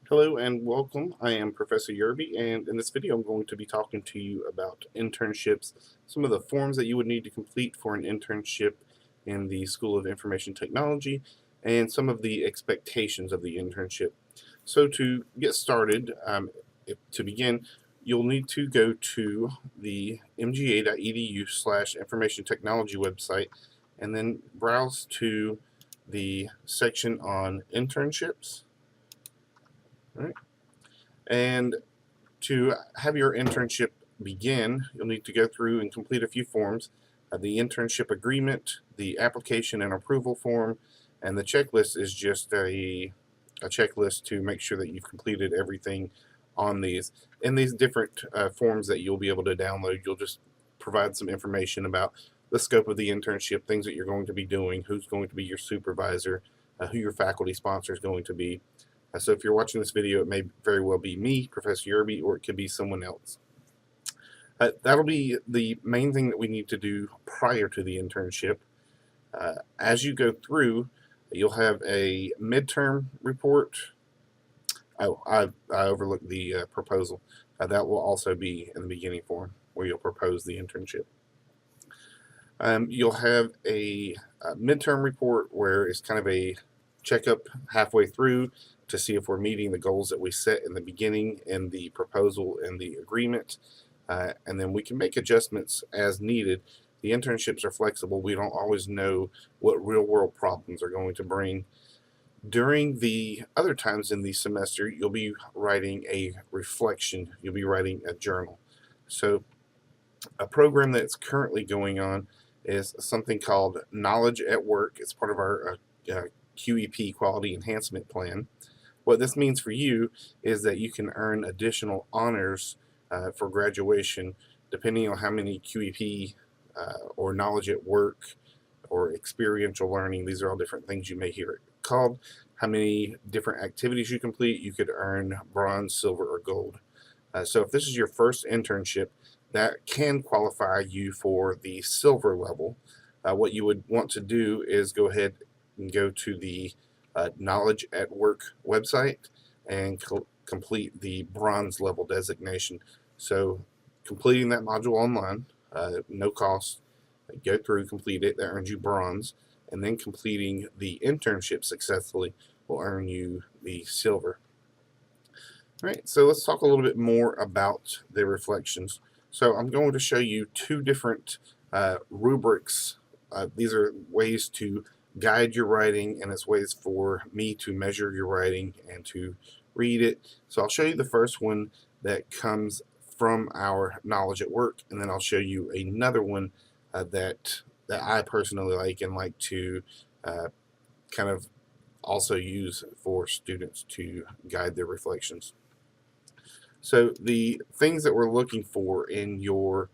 Hello and welcome. I am Professor Yerby, and in this video I'm going to be talking to you about internships, some of the forms that you would need to complete for an internship in the School of Information Technology, and some of the expectations of the internship. So to get started, to begin, you'll need to go to the mga.edu/information technology website and then browse to the section on internships. All right. And to have your internship begin, you'll need to go through and complete a few forms. The Internship Agreement, the Application and Approval Form, and the checklist is just a checklist to make sure that you've completed everything on these. In these different forms that you'll be able to download, you'll just provide some information about the scope of the internship, things that you're going to be doing, who's going to be your supervisor, who your faculty sponsor is going to be. So if you're watching this video, it may very well be me, Professor Yerby, or it could be someone else. That'll be the main thing that we need to do prior to the internship. As you go through, you'll have a midterm report. Oh, I overlooked the proposal. That will also be in the beginning form where you'll propose the internship. You'll have a midterm report where it's kind of a checkup halfway through to see if we're meeting the goals that we set in the beginning in the proposal and the agreement. And then we can make adjustments as needed. The internships are flexible. We don't always know what real world problems are going to bring. During the other times in the semester, you'll be writing a reflection. You'll be writing a journal. So a program that's currently going on is something called Knowledge at Work. It's part of our QEP, Quality Enhancement Plan. What this means for you is that you can earn additional honors for graduation depending on how many QEP or Knowledge at Work or experiential learning, these are all different things you may hear it called, how many different activities you complete, you could earn bronze, silver, or gold. So if this is your first internship, that can qualify you for the silver level. What you would want to do is go ahead and go to the Knowledge at Work website and complete the bronze level designation. So completing that module online, no cost, go through, complete it, that earns you bronze, and then completing the internship successfully will earn you the silver. All right, so let's talk a little bit more about the reflections. So I'm going to show you two different rubrics. These are ways to guide your writing, and it's ways for me to measure your writing and to read it. So I'll show you the first one that comes from our Knowledge at Work, and then I'll show you another one that I personally like and like to kind of also use for students to guide their reflections. So the things that we're looking for in your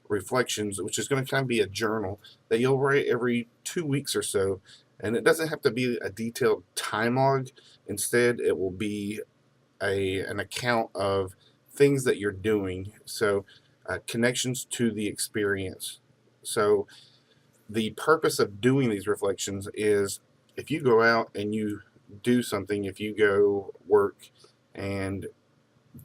reflections, which is going to kind of be a journal that you'll write every 2 weeks or so, and it doesn't have to be a detailed time log. Instead, it will be an account of things that you're doing, so connections to the experience. So the purpose of doing these reflections is if you go out and you do something, if you go work and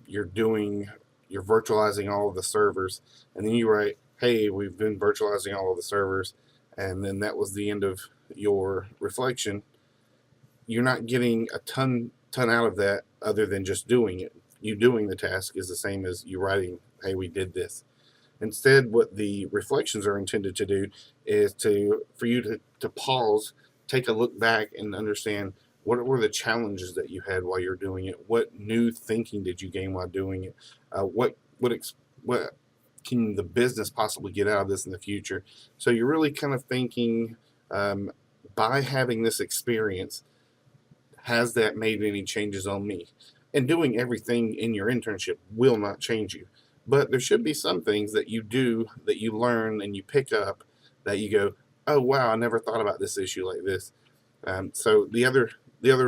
you're virtualizing all of the servers, and then you write, hey, we've been virtualizing all of the servers, and then that was the end of your reflection, you're not getting a ton out of that other than just doing it. You doing the task is the same as you writing, hey, we did this. Instead, what the reflections are intended to do is for you to pause, take a look back, and understand what were the challenges that you had while you're doing it. What new thinking did you gain while doing it? What can the business possibly get out of this in the future? So you're really kind of thinking, by having this experience, has that made any changes on me? And doing everything in your internship will not change you. But there should be some things that you do, that you learn and you pick up, that you go, oh wow, I never thought about this issue like this. So the other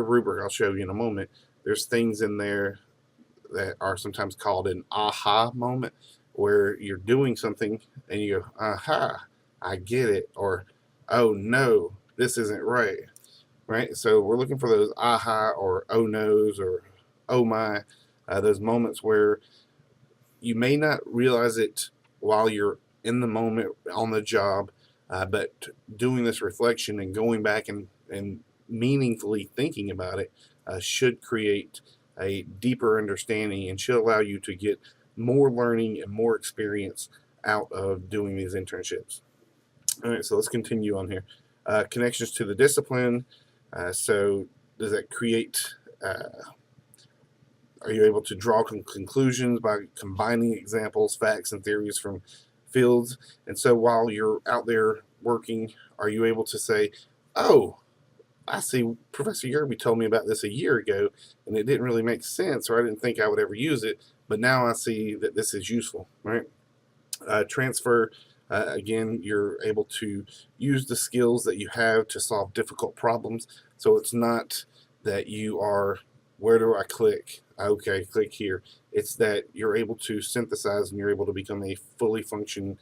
rubric I'll show you in a moment, there's things in there that are sometimes called an aha moment, where you're doing something and you go, aha, I get it, or oh no, this isn't right. Right? So we're looking for those aha or oh no's or oh my, those moments where you may not realize it while you're in the moment on the job, but doing this reflection and going back and meaningfully thinking about it should create a deeper understanding and should allow you to get more learning and more experience out of doing these internships. All right, so let's continue on here. Connections to the discipline. So does that create are you able to draw conclusions by combining examples, facts, and theories from fields? And so while you're out there working, are you able to say, oh, I see Professor Yerby told me about this a year ago, and it didn't really make sense, or I didn't think I would ever use it, but now I see that this is useful, right? Transfer, again, you're able to use the skills that you have to solve difficult problems. So it's not that you are, where do I click? Okay, click here. It's that you're able to synthesize and you're able to become a fully functioning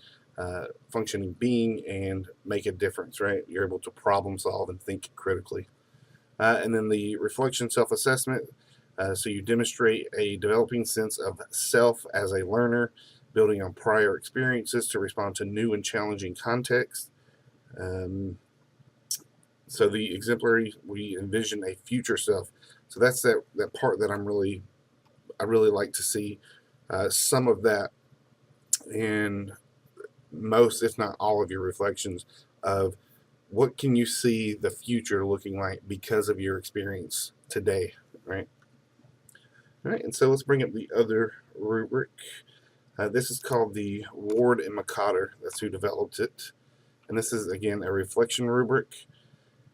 being and make a difference, right? You're able to problem solve and think critically. And then the reflection self-assessment. So you demonstrate a developing sense of self as a learner, building on prior experiences to respond to new and challenging contexts. So the exemplary, we envision a future self. So that's that part that I really like to see some of that in most, if not all, of your reflections of what can you see the future looking like because of your experience today, right? All right, and so let's bring up the other rubric. This is called the Ward and McCotter. That's who developed it. And this is, again, a reflection rubric.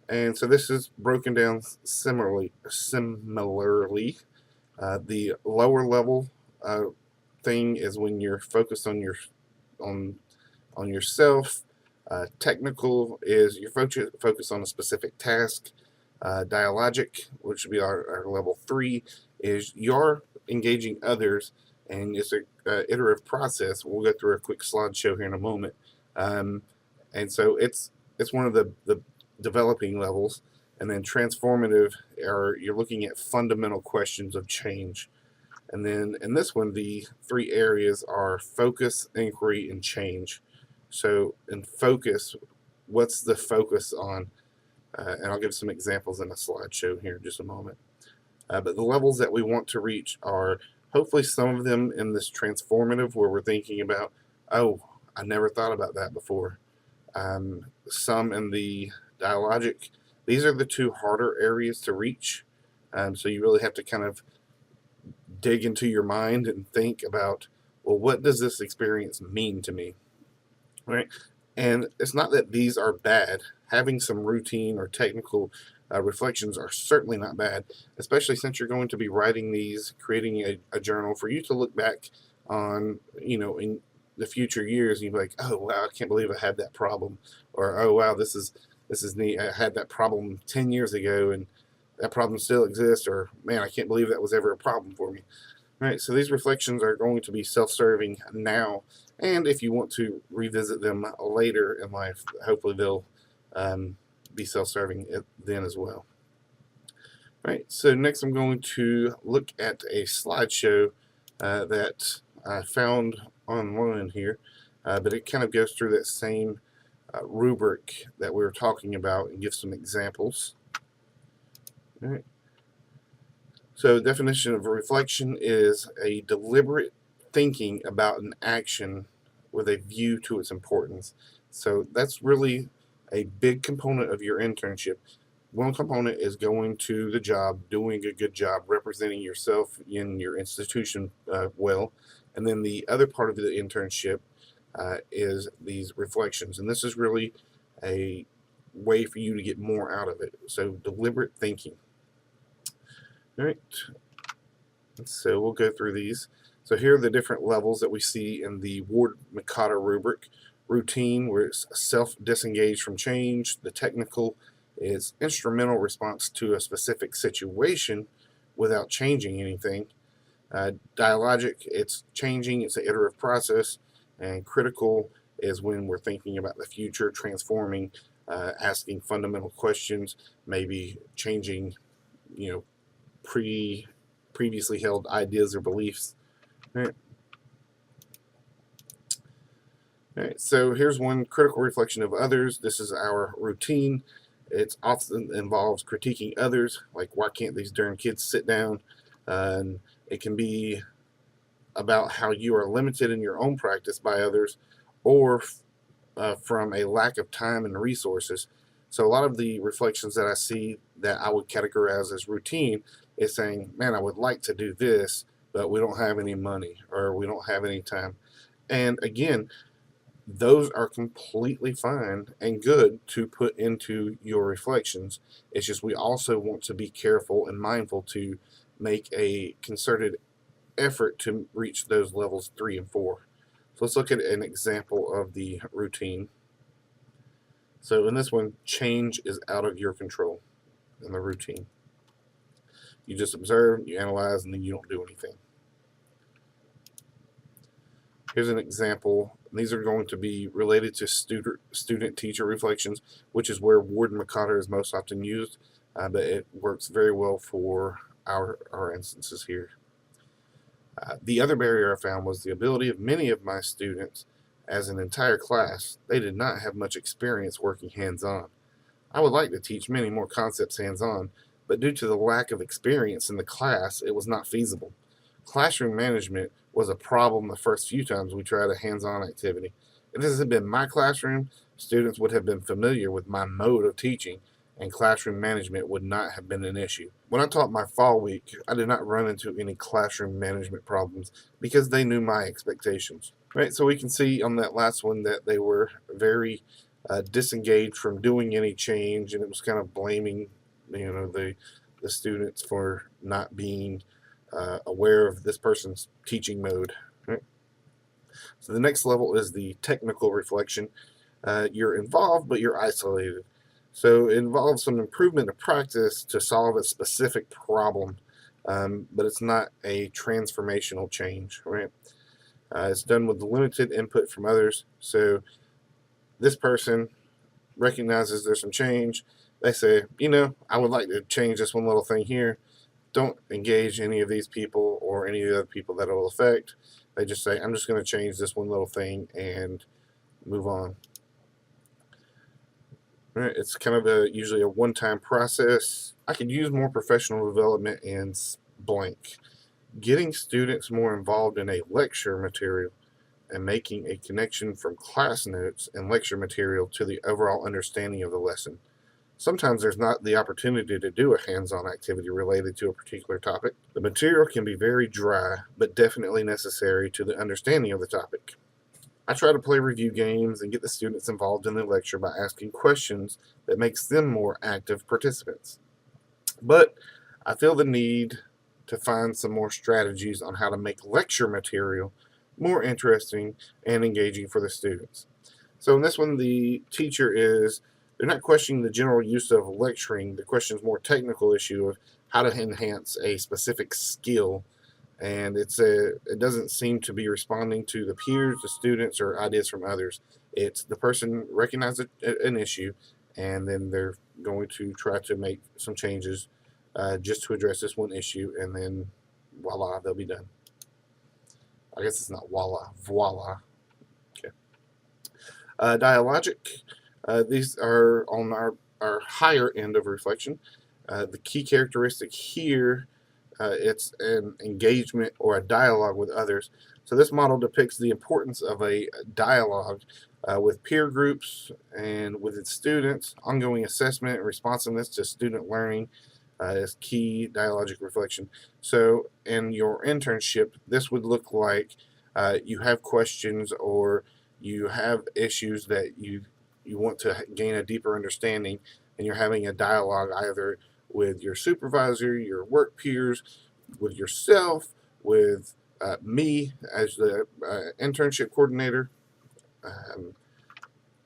And so this is broken down similarly. The lower level thing is when you're focused on on yourself. Technical is you're focused on a specific task. Dialogic, which would be our level 3, is you're engaging others, and it's a iterative process. We'll go through a quick slideshow here in a moment. And so it's one of the developing levels. And then transformative, you're looking at fundamental questions of change. And then in this one, the 3 areas are focus, inquiry, and change. So in focus, what's the focus on? And I'll give some examples in a slideshow here in just a moment. But the levels that we want to reach are hopefully some of them in this transformative, where we're thinking about, oh, I never thought about that before. Some in the dialogic. These are the 2 harder areas to reach. So you really have to kind of dig into your mind and think about, well, what does this experience mean to me? Right? And it's not that these are bad. Having some routine or technical reflections are certainly not bad, especially since you're going to be writing these, creating a journal for you to look back on, in the future years. And you're like, oh, wow, I can't believe I had that problem. Or, oh, wow, this is neat. I had that problem 10 years ago and that problem still exists. Or, man, I can't believe that was ever a problem for me. All right, so these reflections are going to be self-serving now, and if you want to revisit them later in life, hopefully they'll be self-serving then as well. All right, so next I'm going to look at a slideshow that I found online here, but it kind of goes through that same rubric that we were talking about and gives some examples. All right. So the definition of a reflection is a deliberate thinking about an action with a view to its importance. So that's really a big component of your internship. One component is going to the job, doing a good job, representing yourself in your institution well. And then the other part of the internship is these reflections. And this is really a way for you to get more out of it. So deliberate thinking. All right, so we'll go through these. So here are the different levels that we see in the Ward-McCotter rubric. Routine, where it's self-disengaged from change. The technical is instrumental response to a specific situation without changing anything. Dialogic, it's changing, it's an iterative process. And critical is when we're thinking about the future, transforming, asking fundamental questions, maybe changing, previously held ideas or beliefs. All right. All right, so here's one: critical reflection of others. This is our routine. It often involves critiquing others, like why can't these darn kids sit down? And it can be about how you are limited in your own practice by others, or from a lack of time and resources. So a lot of the reflections that I see that I would categorize as routine is saying, man, I would like to do this, but we don't have any money or we don't have any time. And again, those are completely fine and good to put into your reflections. It's just we also want to be careful and mindful to make a concerted effort to reach those levels 3 and 4. So let's look at an example of the routine. So in this one, change is out of your control in the routine. You just observe, you analyze, and then you don't do anything. Here's an example. These are going to be related to student-teacher reflections, which is where Warden-McCotter is most often used, but it works very well for our instances here. The other barrier I found was the ability of many of my students, as an entire class, they did not have much experience working hands-on. I would like to teach many more concepts hands-on, but due to the lack of experience in the class, it was not feasible. Classroom management was a problem the first few times we tried a hands-on activity. If this had been my classroom, students would have been familiar with my mode of teaching, and classroom management would not have been an issue. When I taught my fall week, I did not run into any classroom management problems because they knew my expectations. Right, so we can see on that last one that they were very disengaged from doing any change, and it was kind of blaming, the students for not being aware of this person's teaching mode. Right? So the next level is the technical reflection. You're involved, but you're isolated. So it involves some improvement of practice to solve a specific problem, but it's not a transformational change, right? It's done with limited input from others. So this person recognizes there's some change. They say, I would like to change this one little thing here. Don't engage any of these people or any of the other people that it will affect. They just say, I'm just going to change this one little thing and move on. Right, it's kind of usually a one-time process. I could use more professional development in blank. Getting students more involved in a lecture material and making a connection from class notes and lecture material to the overall understanding of the lesson. Sometimes there's not the opportunity to do a hands-on activity related to a particular topic. The material can be very dry, but definitely necessary to the understanding of the topic. I try to play review games and get the students involved in the lecture by asking questions that makes them more active participants. But I feel the need to find some more strategies on how to make lecture material more interesting and engaging for the students. So in this one, the teacher they're not questioning the general use of lecturing. The question is more technical issue of how to enhance a specific skill, and it doesn't seem to be responding to the peers, the students, or ideas from others. It's the person recognizes an issue, and then they're going to try to make some changes just to address this one issue, and then voila, they'll be done. I guess it's not voila. Okay. Dialogic. These are on our higher end of reflection. The key characteristic here, it's an engagement or a dialogue with others. So this model depicts the importance of a dialogue with peer groups and with its students. Ongoing assessment and responsiveness to student learning is key dialogic reflection. So in your internship, this would look like you have questions or you have issues that you want to gain a deeper understanding, and you're having a dialogue either with your supervisor, your work peers, with yourself, with me as the internship coordinator,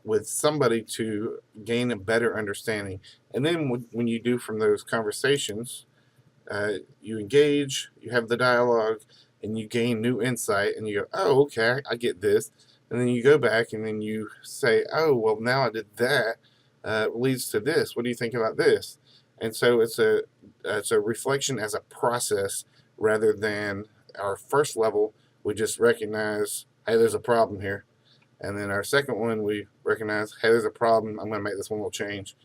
with somebody to gain a better understanding. And then when you do from those conversations, you engage, you have the dialogue, and you gain new insight, and you go, oh, okay, I get this. And then you go back and then you say, oh, well, now I did that. Leads to this. What do you think about this? And so it's a reflection as a process rather than our first level, we just recognize, hey, there's a problem here. And then our second one, we recognize, hey, there's a problem. I'm going to make this one little change.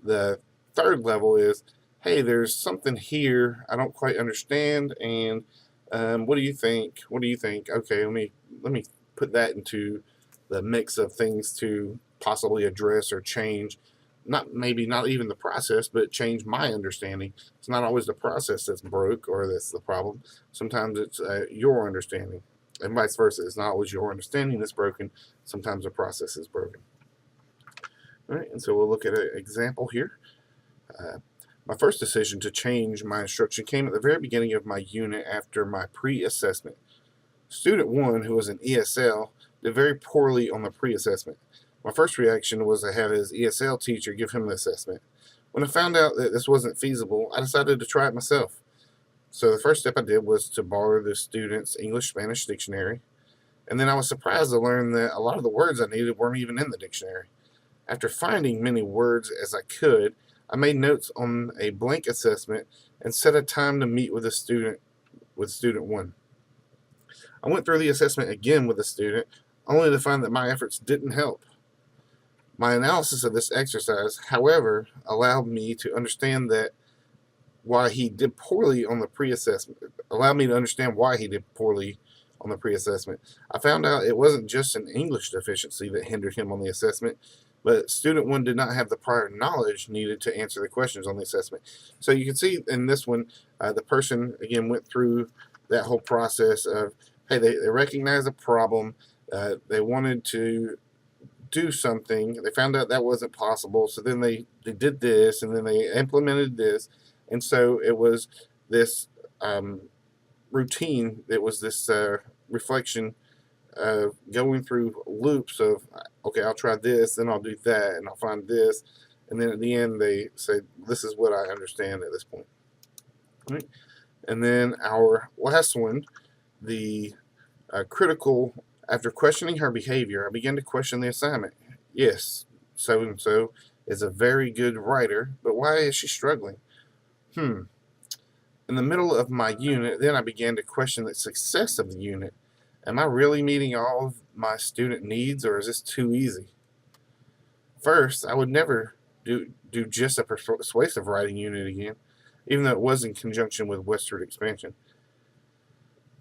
The third level is, hey, there's something here I don't quite understand, and what do you think? What do you think? Okay, let me put that into the mix of things to possibly address or change. Not even the process, but change my understanding. It's not always the process that's broke or that's the problem. Sometimes it's your understanding, and vice versa. It's not always your understanding that's broken. Sometimes the process is broken. All right, and so we'll look at an example here. My first decision to change my instruction came at the very beginning of my unit after my pre-assessment. Student 1, who was an ESL, did very poorly on the pre-assessment. My first reaction was to have his ESL teacher give him the assessment. When I found out that this wasn't feasible, I decided to try it myself. So the first step I did was to borrow the student's English-Spanish dictionary, and then I was surprised to learn that a lot of the words I needed weren't even in the dictionary. After finding many words as I could, I made notes on a blank assessment and set a time to meet with student 1. I went through the assessment again with the student, only to find that my efforts didn't help. My analysis of this exercise, however, allowed me to understand that why he did poorly on the pre-assessment. Allowed me to understand why he did poorly on the pre-assessment. I found out it wasn't just an English deficiency that hindered him on the assessment, but student 1 did not have the prior knowledge needed to answer the questions on the assessment. So you can see in this one, the person, again, went through that whole process of, hey, they recognized a problem, they wanted to do something, they found out that wasn't possible, so then they did this, and then they implemented this, and so it was this routine, it was this reflection going through loops of, okay, I'll try this, then I'll do that, and I'll find this, and then at the end they say, this is what I understand at this point. Right? And then our last one, the critical, after questioning her behavior, I began to question the assignment. Yes, so-and-so is a very good writer, but why is she struggling? In the middle of my unit, then I began to question the success of the unit. Am I really meeting all of my student needs, or is this too easy? First, I would never do just a persuasive writing unit again, even though it was in conjunction with westward expansion.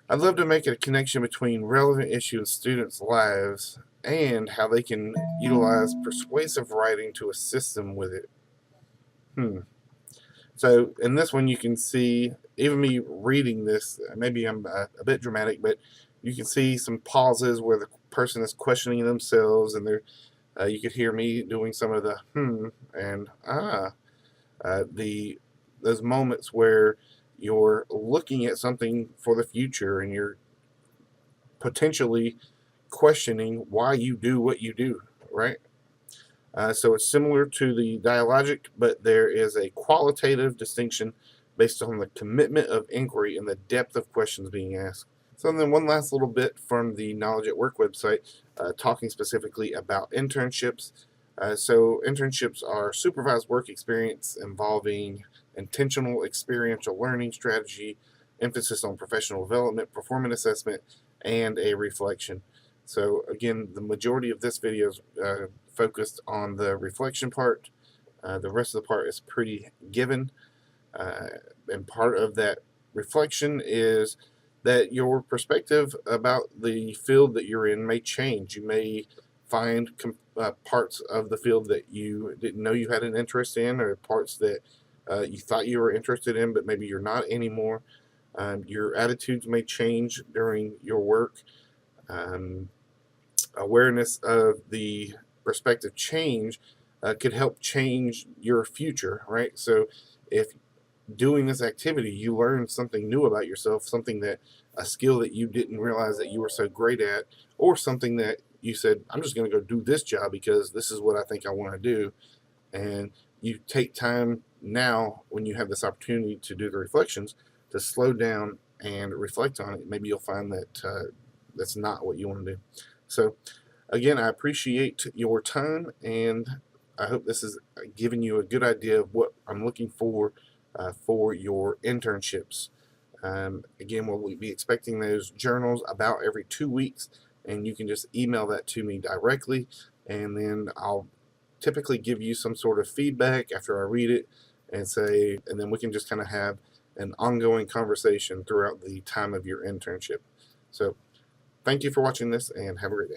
I'd love to make a connection between relevant issues in students' lives and how they can utilize persuasive writing to assist them with it. So in this one, you can see, even me reading this, maybe I'm a bit dramatic, but you can see some pauses where the person is questioning themselves, and you could hear me doing some of the and those moments where you're looking at something for the future and you're potentially questioning why you do what you do, right? So it's similar to the dialogic, but there is a qualitative distinction based on the commitment of inquiry and the depth of questions being asked. So then one last little bit from the Knowledge at Work website, talking specifically about internships. So internships are supervised work experience involving intentional experiential learning strategy, emphasis on professional development, performance assessment, and a reflection. So again, the majority of this video is focused on the reflection part. The rest of the part is pretty given. And part of that reflection is that your perspective about the field that you're in may change. You may find parts of the field that you didn't know you had an interest in, or parts that you thought you were interested in, but maybe you're not anymore. Your attitudes may change during your work. Awareness of the perspective change could help change your future, right? So if doing this activity you learn something new about yourself, something that a skill that you didn't realize that you were so great at, or something that you said, I'm just going to go do this job because this is what I think I want to do, and you take time now when you have this opportunity to do the reflections to slow down and reflect on it, maybe you'll find that that's not what you want to do. So again, I appreciate your time, and I hope this is giving you a good idea of what I'm looking for your internships. Again, we'll be expecting those journals about every 2 weeks, and you can just email that to me directly, and then I'll typically give you some sort of feedback after I read it and then we can just kind of have an ongoing conversation throughout the time of your internship. So thank you for watching this, and have a great day.